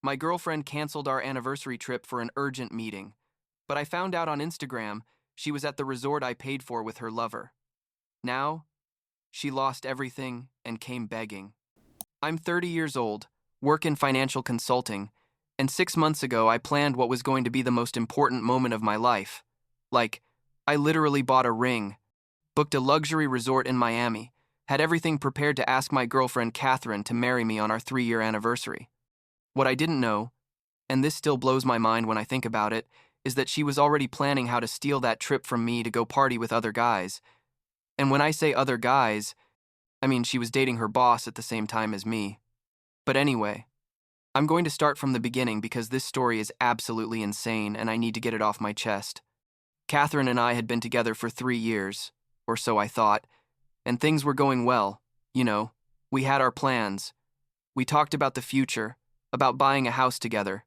My girlfriend canceled our anniversary trip for an urgent meeting, but I found out on Instagram she was at the resort I paid for with her lover. Now, she lost everything and came begging. I'm 30 years old, work in financial consulting, and 6 months ago I planned what was going to be the most important moment of my life. Like, I literally bought a ring, booked a luxury resort in Miami, had everything prepared to ask my girlfriend Catherine to marry me on our 3-year anniversary. What I didn't know, and this still blows my mind when I think about it, is that she was already planning how to steal that trip from me to go party with other guys. And when I say other guys, I mean she was dating her boss at the same time as me. But anyway, I'm going to start from the beginning because this story is absolutely insane and I need to get it off my chest. Catherine and I had been together for 3 years, or so I thought, and things were going well. You know, we had our plans. We talked about the future, about buying a house together,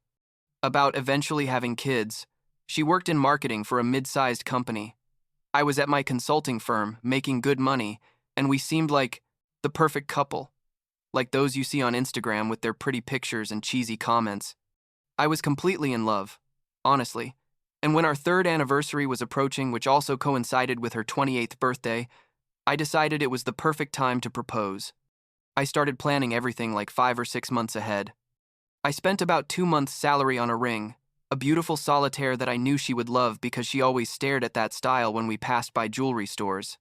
about eventually having kids. She worked in marketing for a mid-sized company. I was at my consulting firm, making good money, and we seemed like the perfect couple, like those you see on Instagram with their pretty pictures and cheesy comments. I was completely in love, honestly. And when our third anniversary was approaching, which also coincided with her 28th birthday, I decided it was the perfect time to propose. I started planning everything like 5 or 6 months ahead. I spent about 2 months' salary on a ring, a beautiful solitaire that I knew she would love because she always stared at that style when we passed by jewelry stores.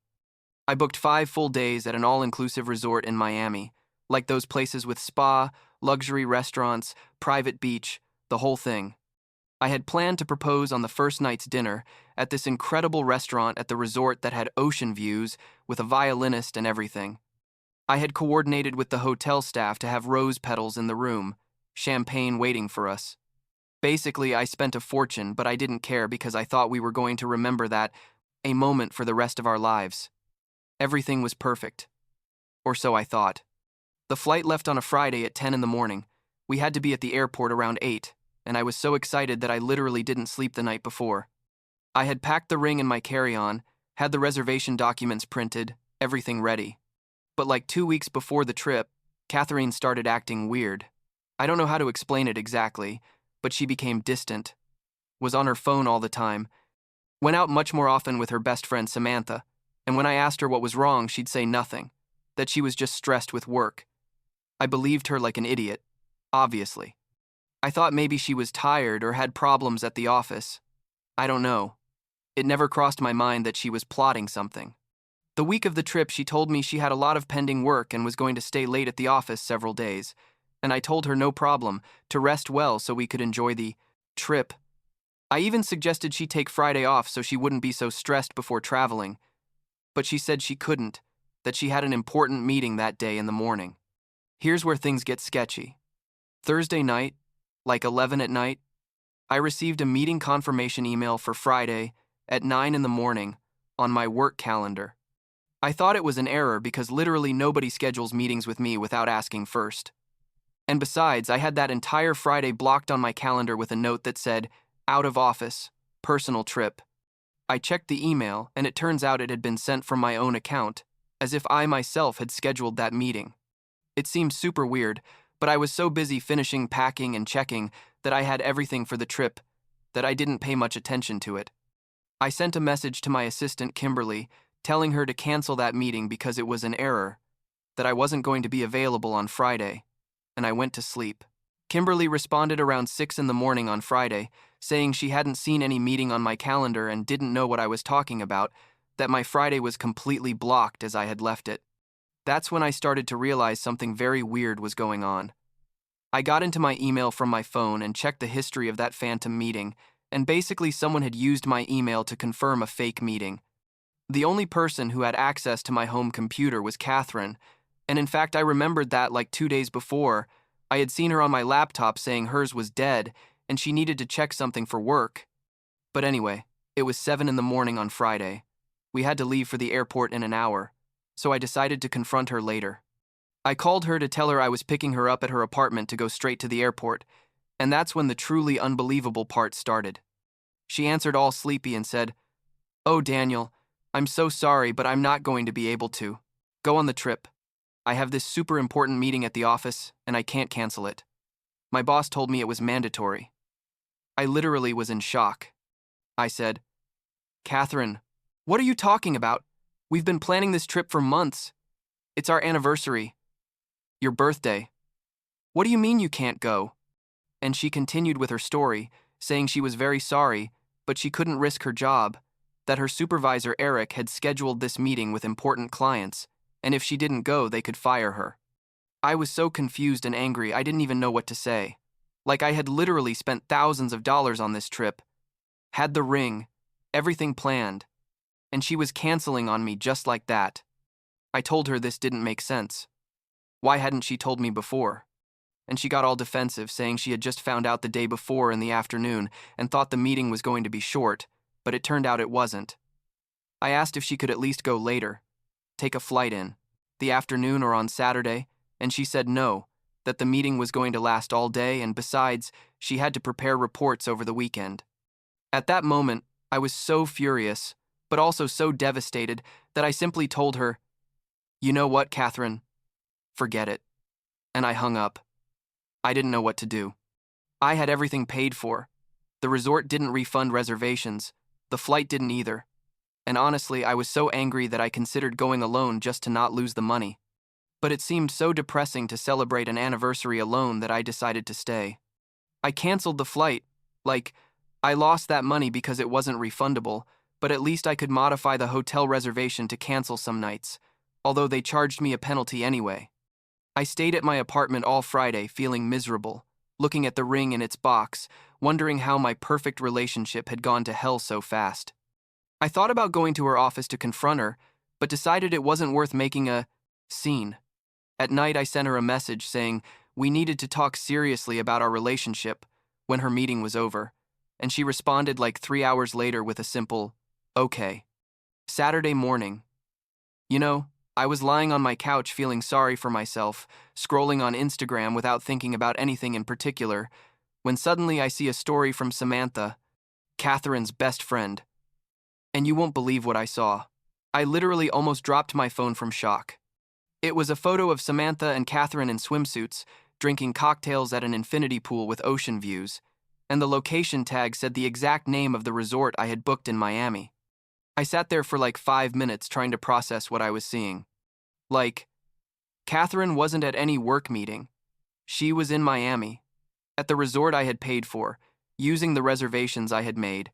I booked 5 full days at an all-inclusive resort in Miami, like those places with spa, luxury restaurants, private beach, the whole thing. I had planned to propose on the first night's dinner at this incredible restaurant at the resort that had ocean views with a violinist and everything. I had coordinated with the hotel staff to have rose petals in the room, champagne waiting for us. Basically, I spent a fortune, but I didn't care because I thought we were going to remember that a moment for the rest of our lives. Everything was perfect. Or so I thought. The flight left on a Friday at 10 in the morning. We had to be at the airport around 8, and I was so excited that I literally didn't sleep the night before. I had packed the ring in my carry-on, had the reservation documents printed, everything ready. But like 2 weeks before the trip, Catherine started acting weird. I don't know how to explain it exactly, but she became distant, was on her phone all the time, went out much more often with her best friend Samantha, and when I asked her what was wrong, she'd say nothing, that she was just stressed with work. I believed her like an idiot, obviously. I thought maybe she was tired or had problems at the office. I don't know. It never crossed my mind that she was plotting something. The week of the trip, she told me she had a lot of pending work and was going to stay late at the office several days, and I told her no problem, to rest well so we could enjoy the trip. I even suggested she take Friday off so she wouldn't be so stressed before traveling, but she said she couldn't, that she had an important meeting that day in the morning. Here's where things get sketchy. Thursday night, like 11 at night, I received a meeting confirmation email for Friday at 9 in the morning on my work calendar. I thought it was an error because literally nobody schedules meetings with me without asking first. And besides, I had that entire Friday blocked on my calendar with a note that said, out of office, personal trip. I checked the email, and it turns out it had been sent from my own account, as if I myself had scheduled that meeting. It seemed super weird, but I was so busy finishing packing and checking that I had everything for the trip that I didn't pay much attention to it. I sent a message to my assistant Kimberly, telling her to cancel that meeting because it was an error, that I wasn't going to be available on Friday, and I went to sleep. Kimberly responded around 6 in the morning on Friday, saying she hadn't seen any meeting on my calendar and didn't know what I was talking about, that my Friday was completely blocked as I had left it. That's when I started to realize something very weird was going on. I got into my email from my phone and checked the history of that phantom meeting, and basically someone had used my email to confirm a fake meeting. The only person who had access to my home computer was Catherine, and in fact I remembered that like 2 days before, I had seen her on my laptop saying hers was dead and she needed to check something for work. But anyway, it was 7 in the morning on Friday. We had to leave for the airport in an hour, so I decided to confront her later. I called her to tell her I was picking her up at her apartment to go straight to the airport, and that's when the truly unbelievable part started. She answered all sleepy and said, "Oh, Daniel, I'm so sorry, but I'm not going to be able to go on the trip. I have this super important meeting at the office, and I can't cancel it." My boss told me it was mandatory. I literally was in shock. I said, Catherine, what are you talking about? We've been planning this trip for months. It's our anniversary. Your birthday. What do you mean you can't go? And she continued with her story, saying she was very sorry, but she couldn't risk her job, that her supervisor Eric had scheduled this meeting with important clients, and if she didn't go, they could fire her. I was so confused and angry I didn't even know what to say. Like I had literally spent thousands of dollars on this trip, had the ring, everything planned, and she was canceling on me just like that. I told her this didn't make sense. Why hadn't she told me before? And she got all defensive, saying she had just found out the day before in the afternoon and thought the meeting was going to be short, but it turned out it wasn't. I asked if she could at least go later, take a flight in, the afternoon or on Saturday, and she said no, that the meeting was going to last all day, and besides, she had to prepare reports over the weekend. At that moment, I was so furious, but also so devastated, that I simply told her, "You know what, Catherine? Forget it." And I hung up. I didn't know what to do. I had everything paid for. The resort didn't refund reservations. The flight didn't either. And honestly, I was so angry that I considered going alone just to not lose the money. But it seemed so depressing to celebrate an anniversary alone that I decided to stay. I canceled the flight. I lost that money because it wasn't refundable, but at least I could modify the hotel reservation to cancel some nights, although they charged me a penalty anyway. I stayed at my apartment all Friday feeling miserable, looking at the ring in its box, wondering how my perfect relationship had gone to hell so fast. I thought about going to her office to confront her, but decided it wasn't worth making a scene. At night, I sent her a message saying we needed to talk seriously about our relationship when her meeting was over, and she responded like 3 hours later with a simple, "Okay." Saturday morning. I was lying on my couch feeling sorry for myself, scrolling on Instagram without thinking about anything in particular, when suddenly I see a story from Samantha, Catherine's best friend. And you won't believe what I saw. I literally almost dropped my phone from shock. It was a photo of Samantha and Catherine in swimsuits, drinking cocktails at an infinity pool with ocean views, and the location tag said the exact name of the resort I had booked in Miami. I sat there for like 5 minutes trying to process what I was seeing. Catherine wasn't at any work meeting. She was in Miami, at the resort I had paid for, using the reservations I had made,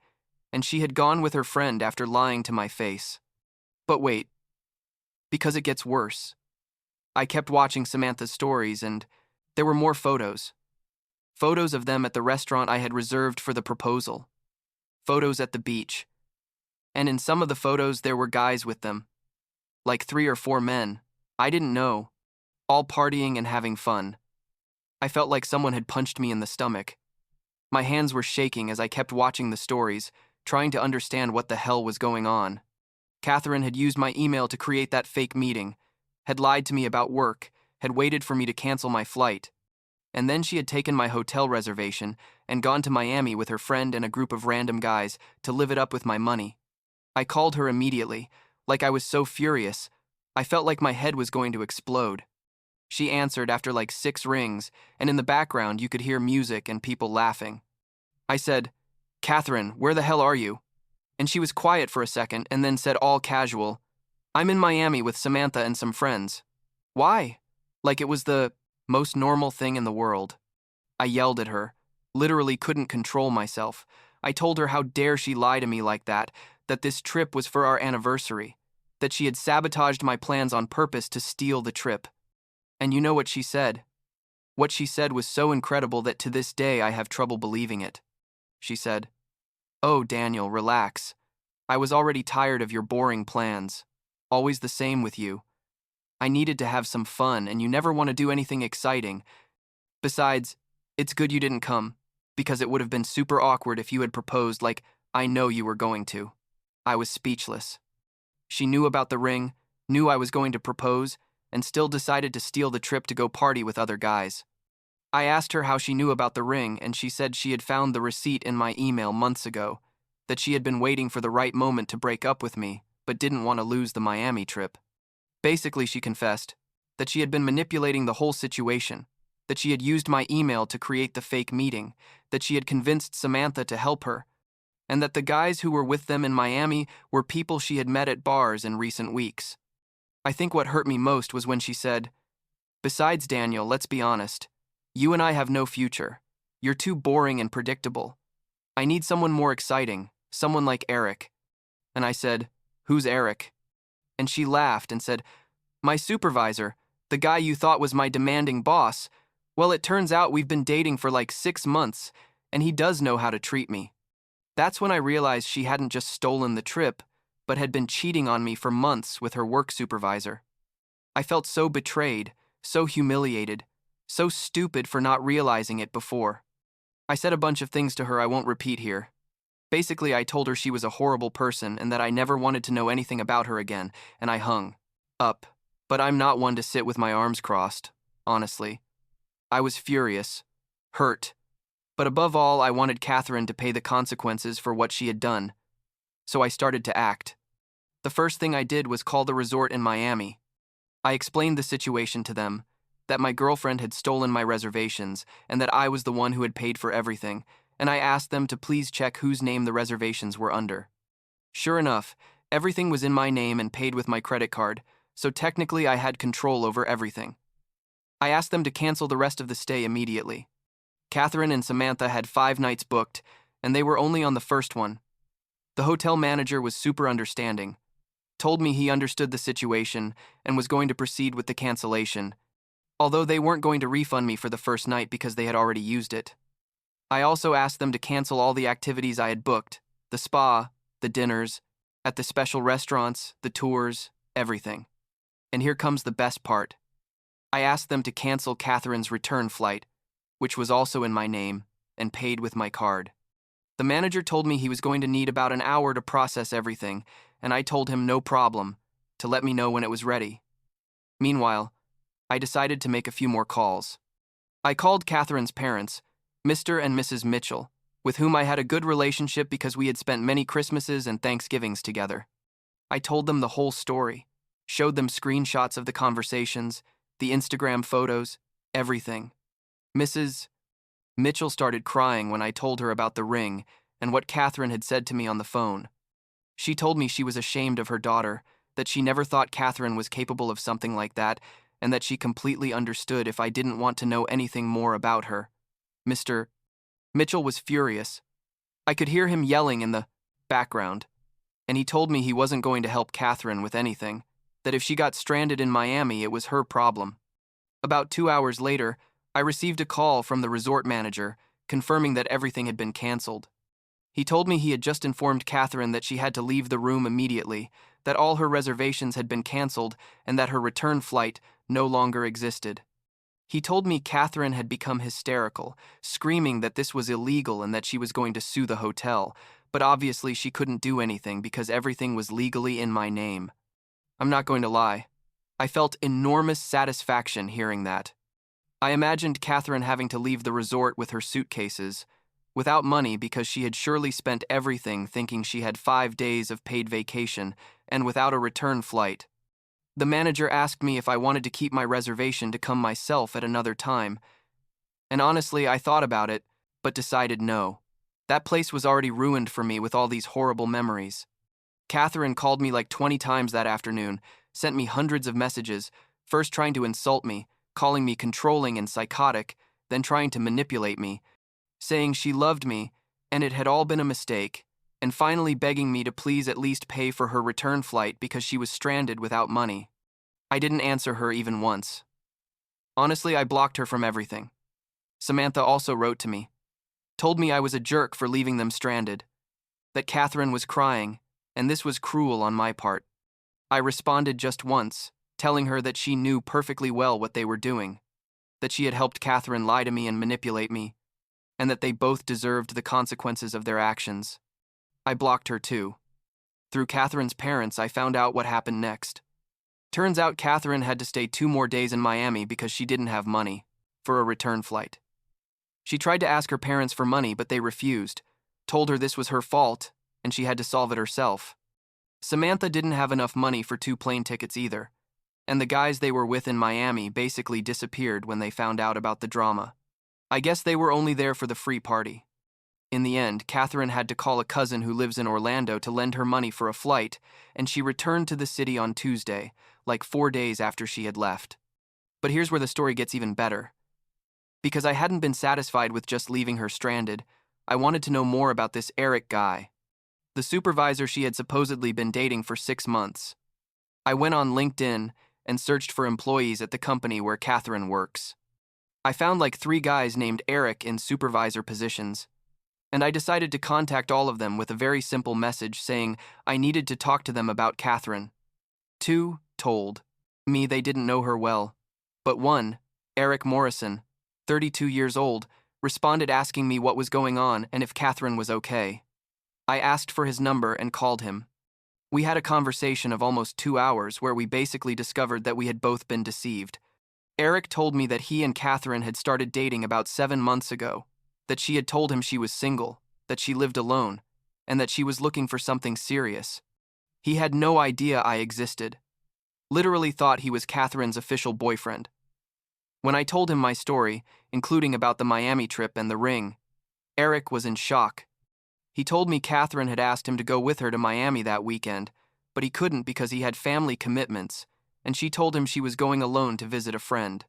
and she had gone with her friend after lying to my face. But wait, because it gets worse. I kept watching Samantha's stories, and there were more photos. Photos of them at the restaurant I had reserved for the proposal. Photos at the beach. And in some of the photos, there were guys with them. Like 3 or 4 men. I didn't know. All partying and having fun. I felt like someone had punched me in the stomach. My hands were shaking as I kept watching the stories, trying to understand what the hell was going on. Catherine had used my email to create that fake meeting, had lied to me about work, had waited for me to cancel my flight. And then she had taken my hotel reservation and gone to Miami with her friend and a group of random guys to live it up with my money. I called her immediately, like I was so furious. I felt like my head was going to explode. She answered after like 6 rings, and in the background you could hear music and people laughing. I said, "Catherine, where the hell are you?" And she was quiet for a second and then said all casual, "I'm in Miami with Samantha and some friends." Why? Like it was the most normal thing in the world. I yelled at her, literally couldn't control myself. I told her how dare she lie to me like that this trip was for our anniversary, that she had sabotaged my plans on purpose to steal the trip. And you know what she said? What she said was so incredible that to this day I have trouble believing it. She said, "Oh, Daniel, relax. I was already tired of your boring plans. Always the same with you. I needed to have some fun, and you never want to do anything exciting. Besides, it's good you didn't come, because it would have been super awkward if you had proposed like I know you were going to." I was speechless. She knew about the ring, knew I was going to propose, and still decided to steal the trip to go party with other guys. I asked her how she knew about the ring, and she said she had found the receipt in my email months ago, that she had been waiting for the right moment to break up with me, but didn't want to lose the Miami trip. Basically, she confessed that she had been manipulating the whole situation, that she had used my email to create the fake meeting, that she had convinced Samantha to help her, and that the guys who were with them in Miami were people she had met at bars in recent weeks. I think what hurt me most was when she said, "Besides, Daniel, let's be honest. You and I have no future. You're too boring and predictable. I need someone more exciting, someone like Eric." And I said, "Who's Eric?" And she laughed and said, "My supervisor, the guy you thought was my demanding boss. Well, it turns out we've been dating for like 6 months, and he does know how to treat me." That's when I realized she hadn't just stolen the trip, but had been cheating on me for months with her work supervisor. I felt so betrayed, so humiliated, so stupid for not realizing it before. I said a bunch of things to her I won't repeat here. Basically, I told her she was a horrible person and that I never wanted to know anything about her again, and I hung up. But I'm not one to sit with my arms crossed, honestly. I was furious, hurt, but above all, I wanted Catherine to pay the consequences for what she had done. So I started to act. The first thing I did was call the resort in Miami. I explained the situation to them, that my girlfriend had stolen my reservations and that I was the one who had paid for everything, and I asked them to please check whose name the reservations were under. Sure enough, everything was in my name and paid with my credit card, so technically I had control over everything. I asked them to cancel the rest of the stay immediately. Catherine and Samantha had 5 nights booked, and they were only on the first one. The hotel manager was super understanding, told me he understood the situation and was going to proceed with the cancellation, although they weren't going to refund me for the first night because they had already used it. I also asked them to cancel all the activities I had booked, the spa, the dinners, at the special restaurants, the tours, everything. And here comes the best part. I asked them to cancel Catherine's return flight, which was also in my name, and paid with my card. The manager told me he was going to need about an hour to process everything, and I told him no problem, to let me know when it was ready. Meanwhile, I decided to make a few more calls. I called Catherine's parents, Mr. and Mrs. Mitchell, with whom I had a good relationship because we had spent many Christmases and Thanksgivings together. I told them the whole story, showed them screenshots of the conversations, the Instagram photos, everything. Mrs. Mitchell started crying when I told her about the ring and what Catherine had said to me on the phone. She told me she was ashamed of her daughter, that she never thought Catherine was capable of something like that, and that she completely understood if I didn't want to know anything more about her. Mr. Mitchell was furious. I could hear him yelling in the background, and he told me he wasn't going to help Catherine with anything, that if she got stranded in Miami, it was her problem. About 2 hours later, I received a call from the resort manager confirming that everything had been canceled. He told me he had just informed Catherine that she had to leave the room immediately, that all her reservations had been canceled, and that her return flight no longer existed. He told me Catherine had become hysterical, screaming that this was illegal and that she was going to sue the hotel, but obviously she couldn't do anything because everything was legally in my name. I'm not going to lie. I felt enormous satisfaction hearing that. I imagined Catherine having to leave the resort with her suitcases, without money because she had surely spent everything thinking she had 5 days of paid vacation, and without a return flight. The manager asked me if I wanted to keep my reservation to come myself at another time, and honestly, I thought about it, but decided no. That place was already ruined for me with all these horrible memories. Catherine called me like 20 times that afternoon, sent me hundreds of messages, first trying to insult me, calling me controlling and psychotic, then trying to manipulate me, saying she loved me, and it had all been a mistake, and finally begging me to please at least pay for her return flight because she was stranded without money. I didn't answer her even once. Honestly, I blocked her from everything. Samantha also wrote to me, told me I was a jerk for leaving them stranded, that Catherine was crying, and this was cruel on my part. I responded just once, telling her that she knew perfectly well what they were doing, that she had helped Catherine lie to me and manipulate me, and that they both deserved the consequences of their actions. I blocked her too. Through Catherine's parents, I found out what happened next. Turns out Catherine had to stay 2 more days in Miami because she didn't have money for a return flight. She tried to ask her parents for money, but they refused, told her this was her fault, and she had to solve it herself. Samantha didn't have enough money for 2 plane tickets either, and the guys they were with in Miami basically disappeared when they found out about the drama. I guess they were only there for the free party. In the end, Catherine had to call a cousin who lives in Orlando to lend her money for a flight, and she returned to the city on Tuesday, like 4 days after she had left. But here's where the story gets even better. Because I hadn't been satisfied with just leaving her stranded, I wanted to know more about this Eric guy, the supervisor she had supposedly been dating for 6 months. I went on LinkedIn and searched for employees at the company where Catherine works. I found like 3 guys named Eric in supervisor positions, and I decided to contact all of them with a very simple message saying I needed to talk to them about Catherine. 2 told me they didn't know her well, but 1, Eric Morrison, 32 years old, responded asking me what was going on and if Catherine was okay. I asked for his number and called him. We had a conversation of almost 2 hours where we basically discovered that we had both been deceived. Eric told me that he and Catherine had started dating about 7 months ago, that she had told him she was single, that she lived alone, and that she was looking for something serious. He had no idea I existed. Literally thought he was Catherine's official boyfriend. When I told him my story, including about the Miami trip and the ring, Eric was in shock. He told me Catherine had asked him to go with her to Miami that weekend, but he couldn't because he had family commitments, and she told him she was going alone to visit a friend.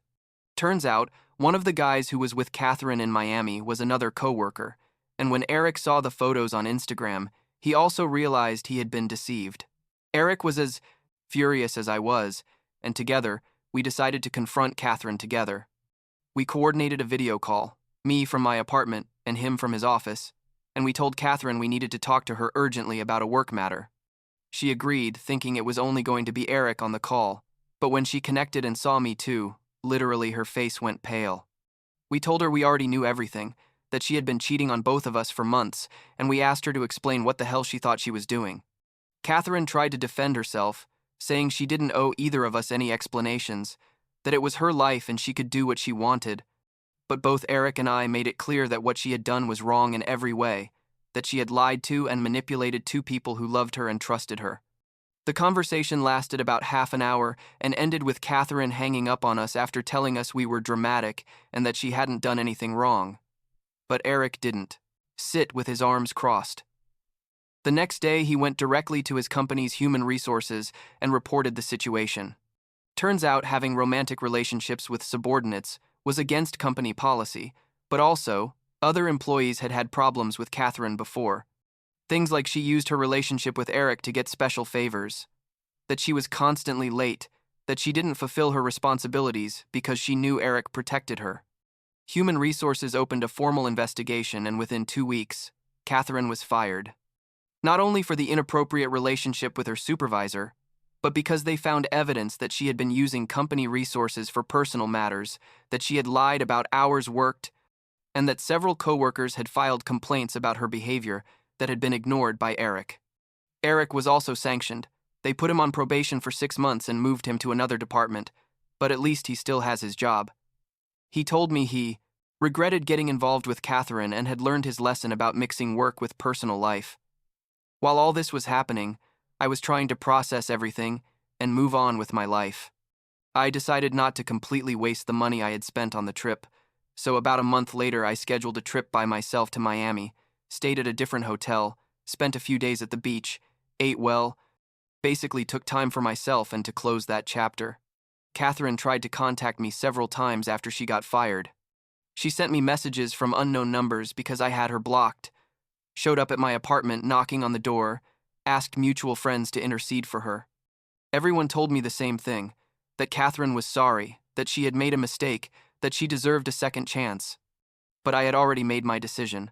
Turns out, one of the guys who was with Catherine in Miami was another coworker, and when Eric saw the photos on Instagram, he also realized he had been deceived. Eric was as furious as I was, and together, we decided to confront Catherine together. We coordinated a video call, me from my apartment and him from his office, and we told Catherine we needed to talk to her urgently about a work matter. She agreed, thinking it was only going to be Eric on the call, but when she connected and saw me too, literally her face went pale. We told her we already knew everything, that she had been cheating on both of us for months, and we asked her to explain what the hell she thought she was doing. Catherine tried to defend herself, saying she didn't owe either of us any explanations, that it was her life and she could do what she wanted. But both Eric and I made it clear that what she had done was wrong in every way, that she had lied to and manipulated 2 people who loved her and trusted her. The conversation lasted about half an hour and ended with Catherine hanging up on us after telling us we were dramatic and that she hadn't done anything wrong. But Eric didn't sit with his arms crossed. The next day, he went directly to his company's human resources and reported the situation. Turns out having romantic relationships with subordinates was against company policy, but also, other employees had had problems with Catherine before. Things like she used her relationship with Eric to get special favors, that she was constantly late, that she didn't fulfill her responsibilities because she knew Eric protected her. Human Resources opened a formal investigation, and within 2 weeks, Catherine was fired. Not only for the inappropriate relationship with her supervisor, but because they found evidence that she had been using company resources for personal matters, that she had lied about hours worked, and that several coworkers had filed complaints about her behavior that had been ignored by Eric. Eric was also sanctioned. They put him on probation for 6 months and moved him to another department, but at least he still has his job. He told me he regretted getting involved with Catherine and had learned his lesson about mixing work with personal life. While all this was happening, I was trying to process everything and move on with my life. I decided not to completely waste the money I had spent on the trip, so about a month later I scheduled a trip by myself to Miami, stayed at a different hotel, spent a few days at the beach, ate well, basically took time for myself and to close that chapter. Catherine tried to contact me several times after she got fired. She sent me messages from unknown numbers because I had her blocked, showed up at my apartment knocking on the door, asked mutual friends to intercede for her. Everyone told me the same thing, that Catherine was sorry, that she had made a mistake, that she deserved a second chance. But I had already made my decision.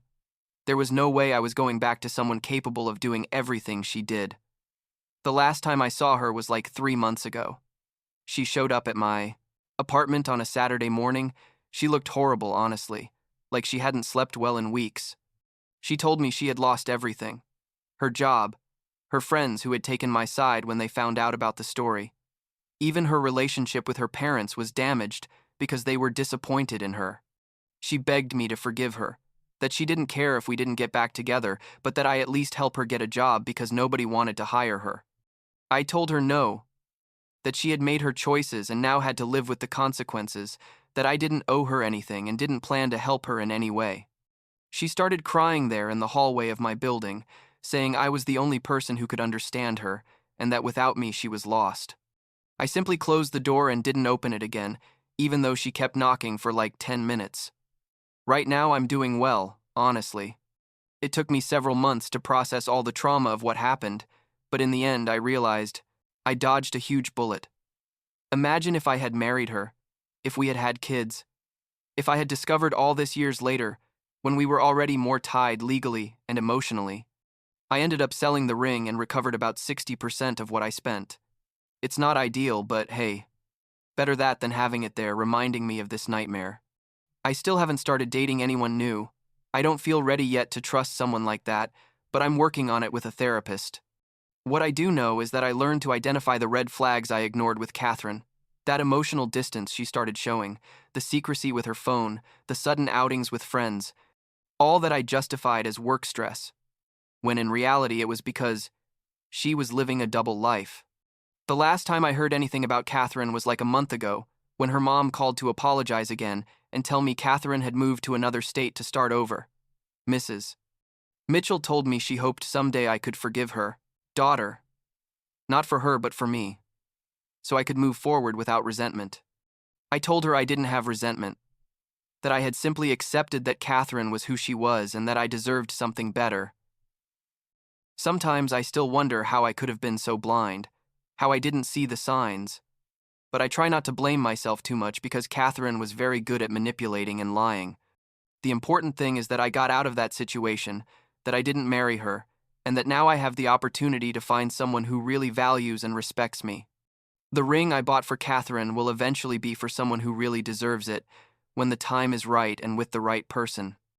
There was no way I was going back to someone capable of doing everything she did. The last time I saw her was like 3 months ago. She showed up at my apartment on a Saturday morning. She looked horrible, honestly, like she hadn't slept well in weeks. She told me she had lost everything. Her job, her friends who had taken my side when they found out about the story. Even her relationship with her parents was damaged because they were disappointed in her. She begged me to forgive her, that she didn't care if we didn't get back together, but that I at least help her get a job because nobody wanted to hire her. I told her no, that she had made her choices and now had to live with the consequences, that I didn't owe her anything and didn't plan to help her in any way. She started crying there in the hallway of my building, saying I was the only person who could understand her, and that without me she was lost. I simply closed the door and didn't open it again, even though she kept knocking for like 10 minutes. Right now I'm doing well, honestly. It took me several months to process all the trauma of what happened, but in the end I realized I dodged a huge bullet. Imagine if I had married her, if we had had kids, if I had discovered all this years later, when we were already more tied legally and emotionally. I ended up selling the ring and recovered about 60% of what I spent. It's not ideal, but hey, better that than having it there reminding me of this nightmare. I still haven't started dating anyone new. I don't feel ready yet to trust someone like that, but I'm working on it with a therapist. What I do know is that I learned to identify the red flags I ignored with Catherine. That emotional distance she started showing, the secrecy with her phone, the sudden outings with friends, all that I justified as work stress, when in reality it was because she was living a double life. The last time I heard anything about Catherine was like a month ago, when her mom called to apologize again and tell me Catherine had moved to another state to start over. Mrs. Mitchell told me she hoped someday I could forgive her daughter, not for her but for me, so I could move forward without resentment. I told her I didn't have resentment, that I had simply accepted that Catherine was who she was and that I deserved something better. Sometimes I still wonder how I could have been so blind, how I didn't see the signs, but I try not to blame myself too much because Catherine was very good at manipulating and lying. The important thing is that I got out of that situation, that I didn't marry her, and that now I have the opportunity to find someone who really values and respects me. The ring I bought for Catherine will eventually be for someone who really deserves it, when the time is right and with the right person.